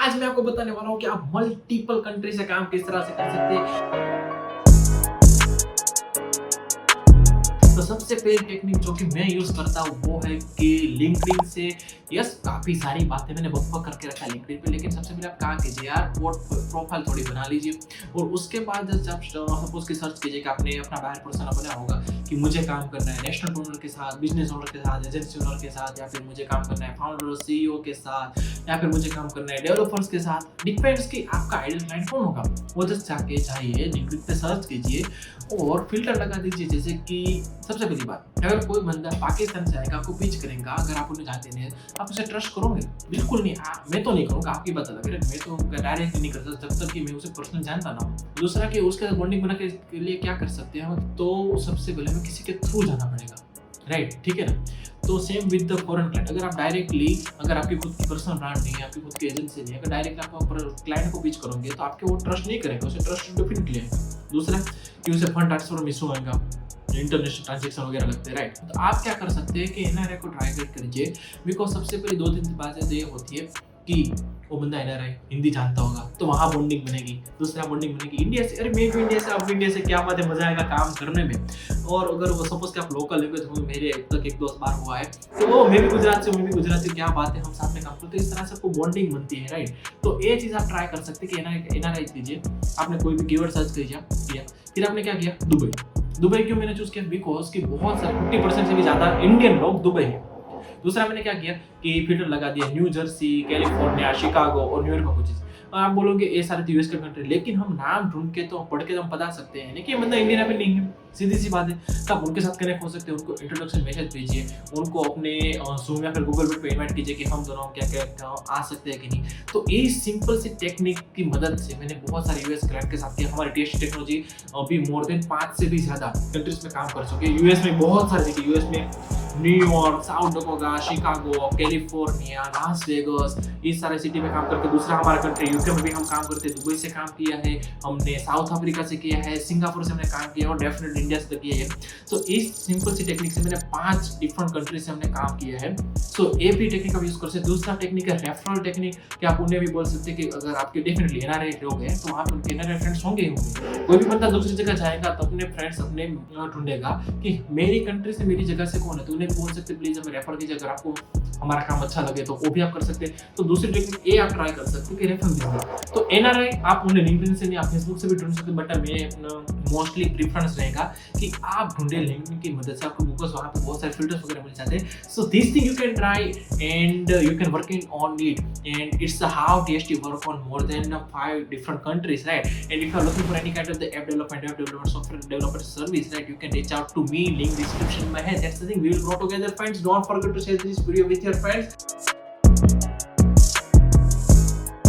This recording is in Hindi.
आज मैं आपको बताने वाला हूँ कि आप मल्टीपल कंट्री से काम किस तरह से कर सकते हैं। तो सबसे पहली टेक्निक जो कि मैं यूज करता हूँ वो है कि लिंक्डइन से यस काफी सारी बातें मैंने बक करके रखा है लिंक्डइन पे, लेकिन सबसे पहले आप क्या कीजिए यार, प्रोफाइल थोड़ी बना लीजिए और उसके बाद जब सपोज की सर्च कीजिए कि आपने अपना बायर पर्सोना बनाया होगा कि मुझे काम करना है नेशनल ओनर के साथ, बिजनेस ओनर के साथ, एजेंसी ओनर के साथ, या फिर मुझे काम करना है फाउंडर सीईओ के साथ, या फिर मुझे काम करना है डेवलपर्स के साथ। डिपेंड्स कि आपका आइडियल क्लाइंट कौन होगा। वो जस्ट जाके चाहिए लिंक्डइन पे सर्च कीजिए और फिल्टर लगा दीजिए। जैसे कि सबसे पहली बात, अगर कोई बंदा पाकिस्तान से आएगा आपको पिच करेगा, अगर आप उन्हें जानते नहीं आप उसे ट्रस्ट करोगे? बिल्कुल नहीं। मैं तो नहीं करूँगा, आपकी बात अलग है। मैं तो डायरेक्ट नहीं कर सकता जब तक कि मैं उसे पर्सनल जानता ना हूँ। दूसरा कि उसके साथ बॉन्डिंग बना के लिए क्या कर सकते हैं, तो सबसे पहले हमें किसी के थ्रू जाना पड़ेगा, राइट? ठीक है ना? तो same with the foreign client, अगर आप डायरेक्टली, अगर आपकी खुद की पर्सनल ब्रांड नहीं है, आपकी खुद की एजेंसी नहीं है, अगर डायरेक्ट आप क्लाइंट को पिच करोगे तो आपके वो ट्रस्ट नहीं करेगा, उसे ट्रस्ट डेफिनेटली है। दूसरा कि उसे फंड ट्रांसफर मिस होगा, इंटरनेशनल ट्रांजेक्शन वगैरह लगते हैं, राइट? तो आप क्या कर सकते हैं कि एनआरआई को टारगेट करिए। बिकॉज सबसे पहले 2-3 बातें ये होती है कि वो बंदा एनआरआई हिंदी जानता होगा तो वहाँ बॉन्डिंग बनेगी। दूसरा बॉन्डिंग बनेगी इंडिया से, अरे मैं भी इंडिया से, आप इंडिया से, क्या बात है, मजा आएगा काम करने में। और अगर वो सपोज कि आप लोकल लैंग्वेज हो, मेरे अब तक 1-2 बार हुआ है, तो वो मैं भी गुजरात से, मैं भी गुजरात से, क्या बात है, हम साथ में काम करते हैं। इस तरह से आपको बॉन्डिंग बनती है, राइट? तो ये चीज़ आप ट्राई कर सकते हैं कि एनआरआई कीजिए। आपने कोई भी कीवर्ड सर्च किया, फिर आपने क्या किया, दुबई क्यों मैंने चूज किया? बिकॉज कि बहुत सारे 50% से भी ज़्यादा इंडियन लोग दुबई है। दूसरा मैंने क्या किया कि फिल्टर लगा दिया न्यू जर्सी, कैलिफोर्निया, शिकागो और न्यूयॉर्क में कुछ चीज़। आप बोलोगे ये सारे तो यूएस के कंट्री, लेकिन हम नाम ढूंढ के तो पढ़ के तो हम बता सकते हैं कि ये बंदा इंडियन में नहीं है। सीधी सी बात है। तब उनके साथ कनेक्ट हो सकते हैं, उनको इंट्रोडक्शन मैसेज भेजिए, उनको अपने जूम या फिर गूगल मीट पे इन्वाइट कीजिए कि हम दोनों क्या क्या आ सकते हैं कि नहीं। तो ये सिंपल सी टेक्निक की मदद से मैंने बहुत सारे यूएस क्लाइंट के साथ किया। हमारी टीएसटी टेक्नोलॉजी अभी मोर देन 5 से भी ज़्यादा कंट्रीज में काम कर चुके हैं। यूएस में बहुत सारे सिटी, यूएस में New York, south Dakota, Chicago, California, Las Vegas, इस सारे सिटी में काम करके। दूसरा हमारा कंट्री यूके में भी हम काम करते हैं, दुबई से काम किया है हमने, साउथ अफ्रीका से किया है, सिंगापुर से हमने काम किया और डेफिनेटली इंडिया से किया है। सो इस सिंपल सी टेक्निक से मैंने 5 डिफरेंट कंट्री से हमने काम किया है। सो ये भी टेक्निक आप यूज कर सकते हैं। दूसरा टेक्निक है रेफरल टेक्निक, कि आप उन्हें भी बोल सकते हैं कि अगर आपके डेफिनेटली एनआरआई लोग हैं तो वहाँ पे उनके एनआरआई फ्रेंड्स होंगे ही होंगे। कोई भी बंदा दूसरी जगह जाएगा तो अपने फ्रेंड्स अपने ढूंढेगा कि मेरी कंट्री से, मेरी जगह से कौन है, तो उन्हें बोल सकते प्लीज हमें रेफर कीजिए, अगर आपको हमारा काम अच्छा लगे तो वो भी आप कर सकते हैं। तो दूसरी टेक्निक ये आप ट्राई कर सकते हैं कि रेफरल बिजनेस। तो एनआरआई आप उन्हें लिंक्डइन से नहीं, आप फेसबुक से भी ढूंढ सकते हैं, बट मैं मोस्टली प्रेफरेंस रहेगा कि आप ढूंढे लिंक्डइन की मदद से। आपको बिकॉज वहाँ पे बहुत सारे फिल्टर्स वगैरह मिल जाते हैं। So this thing you can try and you can work in on it, and it's how TST work on more than 5 different countries, right? And if you are looking for any kind of the app development, software developer service, right, you can reach out to me, link description in my head. That's the thing, we will grow together, friends. Don't forget to share this video with your friends.